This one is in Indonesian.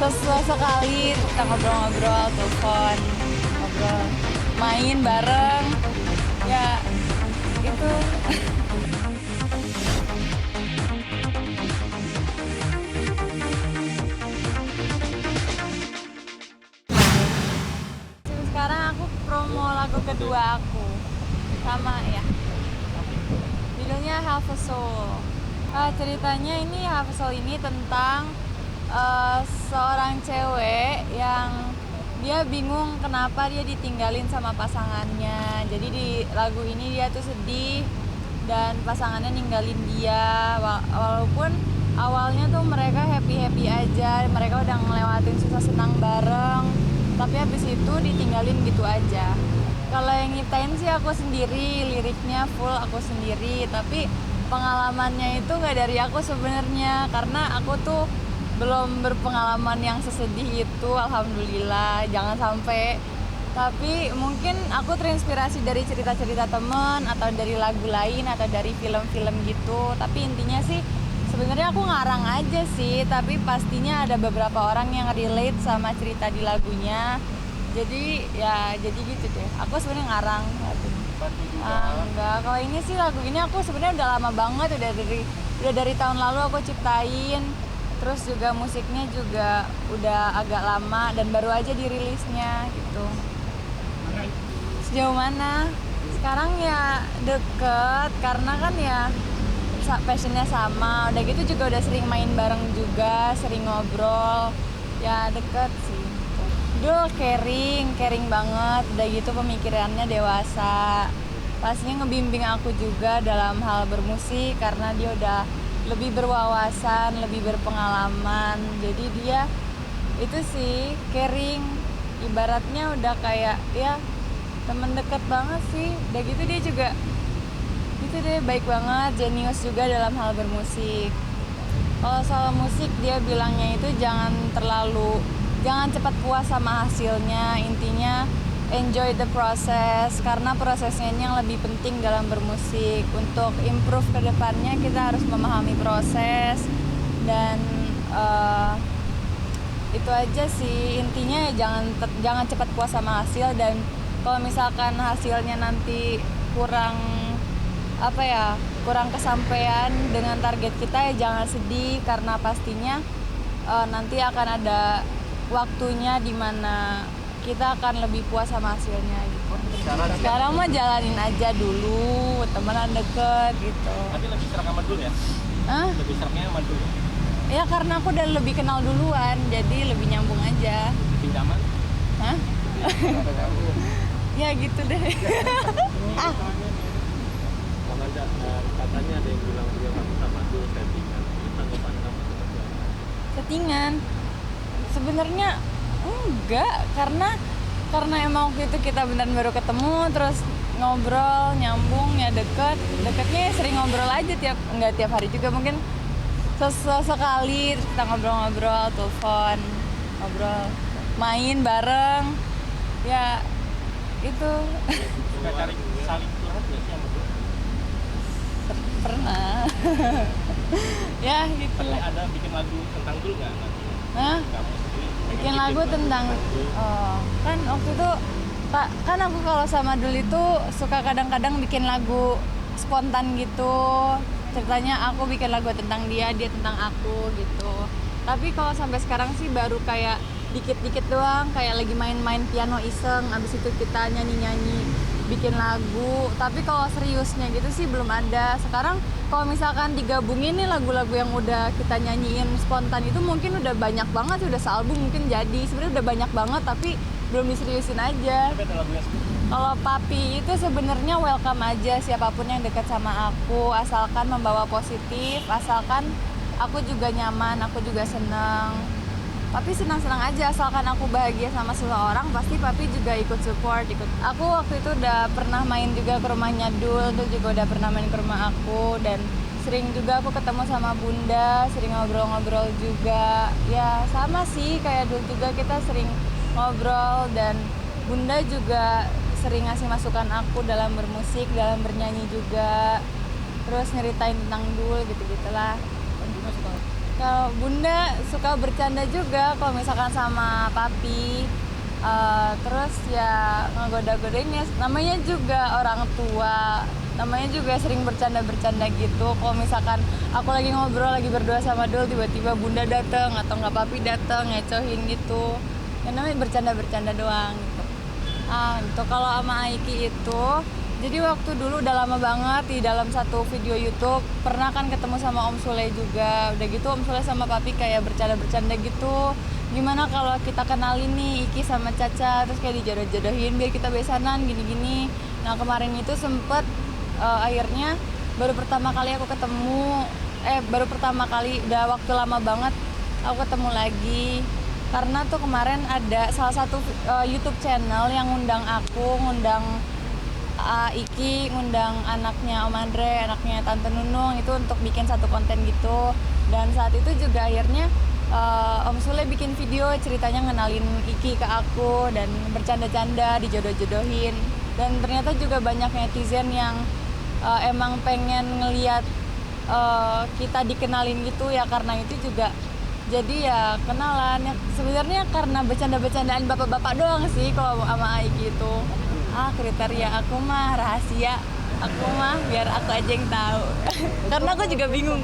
Sesekali kita ngobrol-ngobrol, telepon, ngobrol, main bareng, ya itu. Sekarang aku promo lagu kedua aku, sama ya, judulnya Half a Soul. Ceritanya ini Half a Soul ini tentang seorang cewek yang dia bingung kenapa dia ditinggalin sama pasangannya. Jadi di lagu ini dia tuh sedih dan pasangannya ninggalin dia, walaupun awalnya tuh mereka happy aja, mereka udah ngelewatin susah senang bareng, tapi habis itu ditinggalin gitu aja. Kalau yang nyiptain sih aku sendiri, liriknya full aku sendiri, tapi pengalamannya itu nggak dari aku sebenarnya, karena aku tuh belum berpengalaman yang sesedih itu, alhamdulillah, jangan sampai. Tapi mungkin aku terinspirasi dari cerita-cerita temen atau dari lagu lain atau dari film-film gitu. Tapi intinya sih sebenarnya aku ngarang aja sih, tapi pastinya ada beberapa orang yang relate sama cerita di lagunya. Jadi ya jadi gitu deh. Aku sebenarnya ngarang lagunya. Enggak, kalau ini sih lagu ini aku sebenarnya udah lama banget, udah dari tahun lalu aku ciptain. Terus juga musiknya juga udah agak lama dan baru aja dirilisnya gitu. Sejauh mana? Sekarang ya deket, karena kan ya passionnya sama. Udah gitu juga udah sering main bareng juga, sering ngobrol. Ya deket sih. Dul caring banget. Udah gitu pemikirannya dewasa. Pastinya ngebimbing aku juga dalam hal bermusik, karena dia udah lebih berwawasan, lebih berpengalaman. Jadi dia itu sih caring, ibaratnya udah kayak ya temen deket banget sih. Udah gitu dia juga itu deh baik banget, jenius juga dalam hal bermusik. Kalau soal musik dia bilangnya itu jangan cepat puas sama hasilnya, intinya enjoy the process, karena prosesnya ini yang lebih penting dalam bermusik. Untuk improve ke depannya kita harus memahami proses dan itu aja sih intinya. Jangan cepat puas sama hasil, dan kalau misalkan hasilnya nanti kurang kesampaian dengan target kita, ya jangan sedih, karena pastinya nanti akan ada waktunya dimana kita akan lebih puas sama hasilnya gitu. Sekarang mah jalanin aja dulu, temenan deket gitu. Tapi lebih serak sama dulu ya? Lebih seraknya sama dulu? Ya karena aku udah lebih kenal duluan, jadi lebih nyambung aja. Lebih nyaman? Hah? Ya gitu deh. Katanya ada yang bilang dia kamu sama dulu settingan. Tanggapan kamu seperti apa? Settingan? Sebenarnya enggak, karena emang waktu itu kita benar baru ketemu, terus ngobrol nyambung ya, deketnya sering ngobrol aja, nggak tiap hari juga, mungkin sesekali kita ngobrol-ngobrol, telepon, ngobrol, main bareng, ya itu. Suka cari saling curhat nggak sih sama dulu? Pernah. Ya gitu Pasti lah. ada bikin lagu tentang dulu nggak nantinya? Hah? Kamu sendiri Bikin lagu tentang kan waktu itu kan aku kalau sama Dul itu suka kadang-kadang bikin lagu spontan gitu, ceritanya aku bikin lagu tentang dia tentang aku gitu. Tapi kalau sampai sekarang sih baru kayak dikit-dikit doang, kayak lagi main-main piano iseng, abis itu kita nyanyi-nyanyi bikin lagu. Tapi kalau seriusnya gitu sih belum ada. Sekarang kalau misalkan digabungin nih lagu-lagu yang udah kita nyanyiin spontan itu mungkin udah banyak banget, udah sealbum mungkin jadi. Sebenarnya udah banyak banget tapi belum diseriusin aja. tapi ada lagunya sendiri. Kalau Papi itu sebenarnya welcome aja, siapapun yang dekat sama aku, asalkan membawa positif, asalkan aku juga nyaman, aku juga seneng. Papi senang-senang aja, asalkan aku bahagia sama seseorang, pasti Papi juga ikut support, Aku waktu itu udah pernah main juga ke rumahnya Dul juga udah pernah main ke rumah aku, dan sering juga aku ketemu sama Bunda, sering ngobrol-ngobrol juga. Ya sama sih kayak Dul juga, kita sering ngobrol, dan Bunda juga sering ngasih masukan aku dalam bermusik, dalam bernyanyi juga. Terus nyeritain tentang Dul gitu-gitulah. Kalau Bunda suka bercanda juga kalau misalkan sama papi. Terus ya ngegoda-godain ya, namanya juga orang tua, namanya juga sering bercanda-bercanda gitu. Kalau misalkan aku lagi ngobrol, lagi berdua sama Dul, tiba-tiba Bunda dateng atau nggak papi dateng ngecohin gitu, ya namanya bercanda-bercanda doang gitu. Gitu. Kalau sama Aiki itu, jadi waktu dulu udah lama banget di dalam satu video YouTube pernah kan ketemu sama Om Sule juga. Udah gitu Om Sule sama Papi kayak bercanda-bercanda gitu. Gimana kalau kita kenalin nih Iki sama Caca, terus kayak dijodoh-jodohin biar kita besanan gini-gini. Nah kemarin itu sempet akhirnya baru pertama kali aku ketemu, baru pertama kali udah waktu lama banget aku ketemu lagi. Karena tuh kemarin ada salah satu YouTube channel yang ngundang aku, ngundang Iki, ngundang anaknya Om Andre, anaknya Tante Nunung itu untuk bikin satu konten gitu. Dan saat itu juga akhirnya Om Sule bikin video ceritanya ngenalin Iki ke aku dan bercanda-canda, dijodoh-jodohin. Dan ternyata juga banyak netizen yang emang pengen ngeliat kita dikenalin gitu ya, karena itu juga jadi ya kenalan ya, sebenarnya karena bercanda-bercandaan bapak-bapak doang sih kalau sama Iki itu. Kriteria aku mah rahasia, aku mah biar aku aja yang tahu. Karena aku juga bingung